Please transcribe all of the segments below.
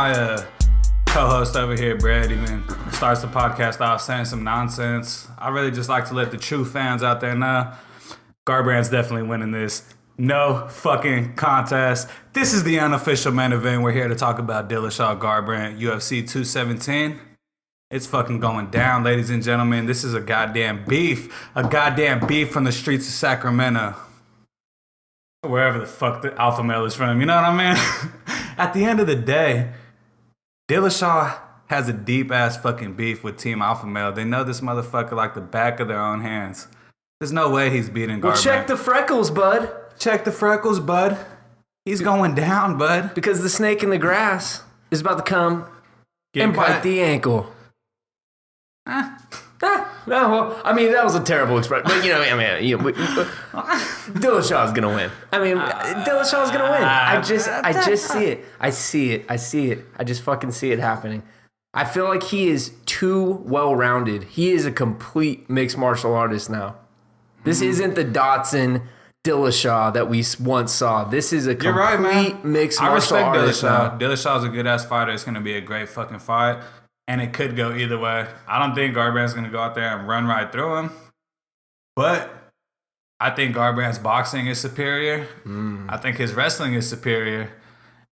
my co-host over here, Brad, even starts the podcast off saying some nonsense, I really just like to let the true fans out there know Garbrandt's definitely winning this. No fucking contest. This is the unofficial main event. We're here to talk about Dillashaw Garbrandt, UFC 217. It's fucking going down, ladies and gentlemen. This is a goddamn beef. A goddamn beef from the streets of Sacramento. Wherever the fuck the alpha male is from, you know what I mean? At the end of the day, Dillashaw has a deep-ass fucking beef with Team Alpha Male. They know this motherfucker like the back of their own hands. There's no way he's beating Garbrandt. Well, check the freckles, bud. Check the freckles, bud. He's going down, bud. Because the snake in the grass is about to come and cut. bite the ankle. No, well, I mean, that was a terrible expression. But, Dillashaw's going to win. Dillashaw's going to win. I just see it. I see it. I just fucking see it happening. I feel like he is too well-rounded. He is a complete mixed martial artist now. This isn't the Dotson Dillashaw that we once saw. This is a complete mixed martial artist now. I respect Dillashaw. Dillashaw's a good-ass fighter. It's going to be a great fucking fight. And it could go either way. I don't think Garbrandt's going to go out there and run right through him. But I think Garbrandt's boxing is superior. I think his wrestling is superior.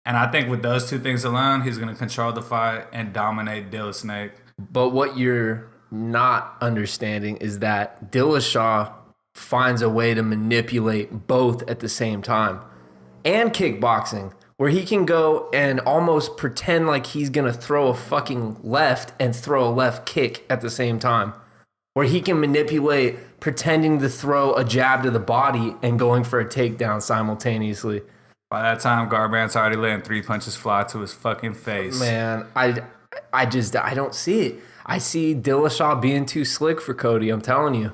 And I think with those two things alone, he's going to control the fight and dominate Dillasnake. But what you're not understanding is that Dillashaw finds a way to manipulate both at the same time. And kickboxing, where he can go and almost pretend like he's going to throw a fucking left and throw a left kick at the same time. Where he can manipulate pretending to throw a jab to the body and going for a takedown simultaneously. By that time, Garbrandt's already letting 3 punches fly to his fucking face. Man, I don't see it. I see Dillashaw being too slick for Cody, I'm telling you.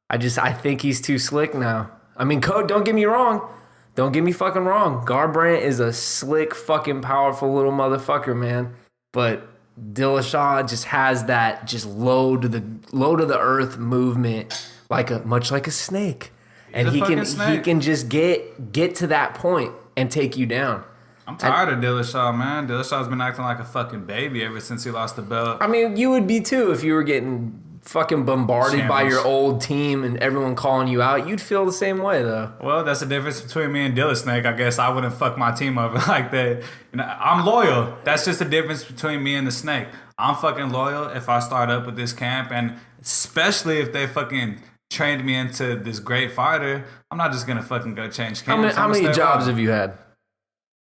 I think he's too slick now. I mean, Cody, don't get me wrong. Don't get me fucking wrong. Garbrandt is a slick, fucking powerful little motherfucker, man. But Dillashaw just has that just low to the earth movement, much like a snake. And he can just get to that point and take you down. I'm tired of Dillashaw, man. Dillashaw's been acting like a fucking baby ever since he lost the belt. I mean, you would be too if you were getting fucking bombarded by your old team and everyone calling you out. You'd feel the same way, though. Well, that's the difference between me and Dillasnake. I guess I wouldn't fuck my team over like that. I'm loyal. That's just the difference between me and the snake. I'm fucking loyal if I start up with this camp, and especially if they fucking trained me into this great fighter, I'm not just gonna fucking go change camps. How many jobs have you had?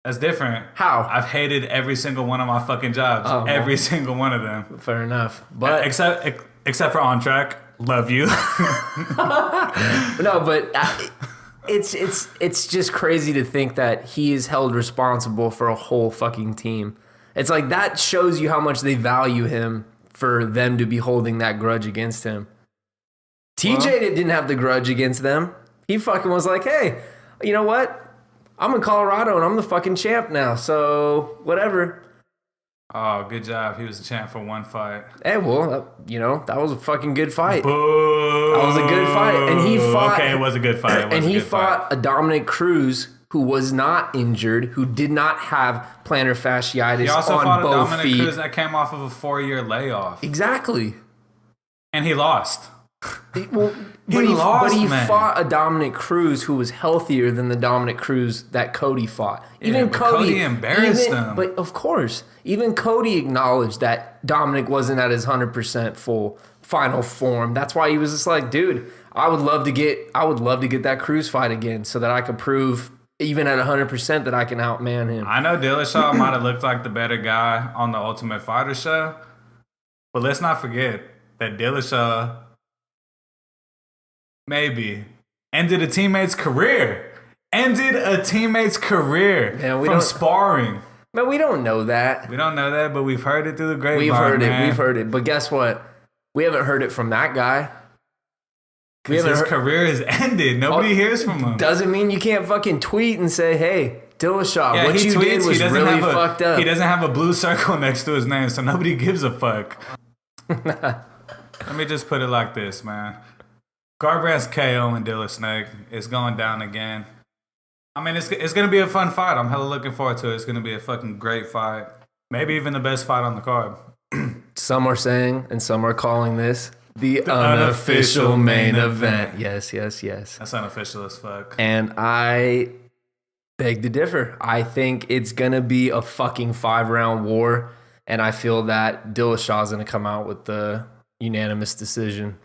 That's different. How? I've hated every single one of my fucking jobs. Oh, every single one of them. Fair enough. But Except for On Track. Love you. No, but it's just crazy to think that he is held responsible for a whole fucking team. It's like that shows you how much they value him for them to be holding that grudge against him. TJ didn't have the grudge against them. He fucking was like, hey, you know what? I'm in Colorado and I'm the fucking champ now, so whatever. Oh, good job. He was the champ for one fight. Hey, well, that was a fucking good fight. Boo. That was a good fight. And he fought... Okay, it was a good fight. He fought a Dominic Cruz who was not injured, who did not have plantar fasciitis on both feet. He also fought a Dominic Cruz that came off of a 4-year layoff. Exactly. And he lost. He fought a Dominic Cruz who was healthier than the Dominic Cruz that Cody fought. Cody embarrassed him. But of course, even Cody acknowledged that Dominic wasn't at his 100% full final form. That's why he was just like, dude, I would love to get that Cruz fight again so that I could prove even at 100% that I can outman him. I know Dillashaw might have looked like the better guy on the Ultimate Fighter show, but let's not forget that Dillashaw maybe ended a teammate's career. From sparring. Man, we don't know that. We don't know that, but we've heard it through the grapevine. We've heard it. But guess what? We haven't heard it from that guy. His career has ended. Nobody hears from him. Doesn't mean you can't fucking tweet and say, hey, Dillashaw, what you did was really fucked up. He doesn't have a blue circle next to his name, so nobody gives a fuck. Let me just put it like this, man. Garbrandt's KO and Dillasnake is going down again. I mean, it's going to be a fun fight. I'm hella looking forward to it. It's going to be a fucking great fight. Maybe even the best fight on the card. Some are saying and some are calling this the unofficial main event. Yes. That's unofficial as fuck. And I beg to differ. I think it's going to be a fucking 5-round war. And I feel that Dillashaw's going to come out with the unanimous decision.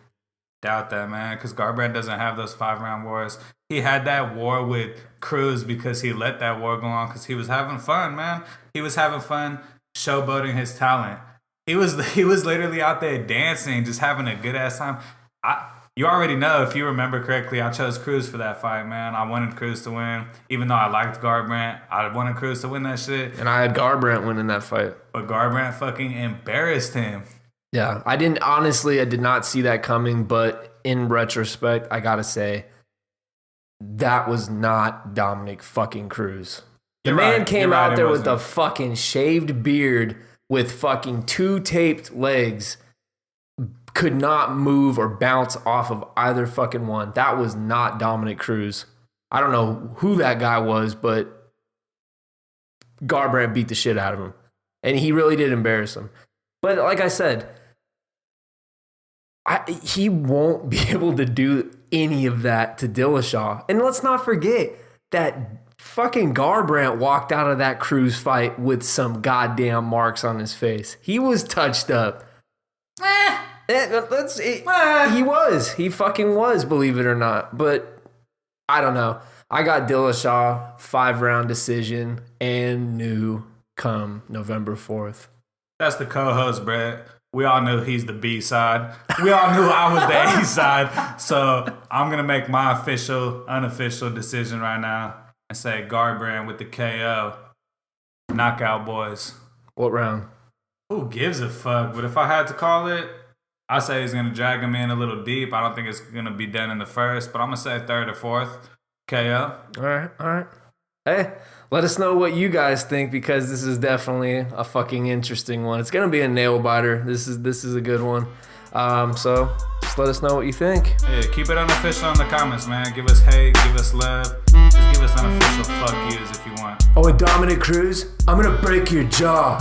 Doubt that, man, because Garbrandt doesn't have those 5-round wars. He had that war with Cruz because he let that war go on because he was having fun, man. He was having fun showboating his talent. He was literally out there dancing, just having a good-ass time. You already know, if you remember correctly, I chose Cruz for that fight, man. I wanted Cruz to win. Even though I liked Garbrandt, I wanted Cruz to win that shit. And I had Garbrandt winning that fight. But Garbrandt fucking embarrassed him. Yeah, I did not see that coming, but in retrospect, I gotta say, that was not Dominic fucking Cruz. The man came out there with a fucking shaved beard with fucking 2 taped legs, could not move or bounce off of either fucking one. That was not Dominic Cruz. I don't know who that guy was, but Garbrandt beat the shit out of him. And he really did embarrass him. But like I said, he won't be able to do any of that to Dillashaw. And let's not forget that fucking Garbrandt walked out of that Cruz fight with some goddamn marks on his face. He was touched up. He fucking was, believe it or not. But I don't know. I got Dillashaw 5-round decision and new come November 4th. That's the co-host, Brett. We all knew he's the B side. We all knew I was the A side. So I'm going to make my unofficial decision right now and say Garbrandt with the KO. Knockout, boys. What round? Who gives a fuck? But if I had to call it, I say he's going to drag him in a little deep. I don't think it's going to be done in the first, but I'm going to say 3rd or 4th KO. All right. Hey, let us know what you guys think because this is definitely a fucking interesting one. It's going to be a nail biter. This is a good one. So just let us know what you think. Yeah, keep it unofficial in the comments, man. Give us hate, give us love. Just give us unofficial fuck yous if you want. Oh, and Dominic Cruz, I'm going to break your jaw.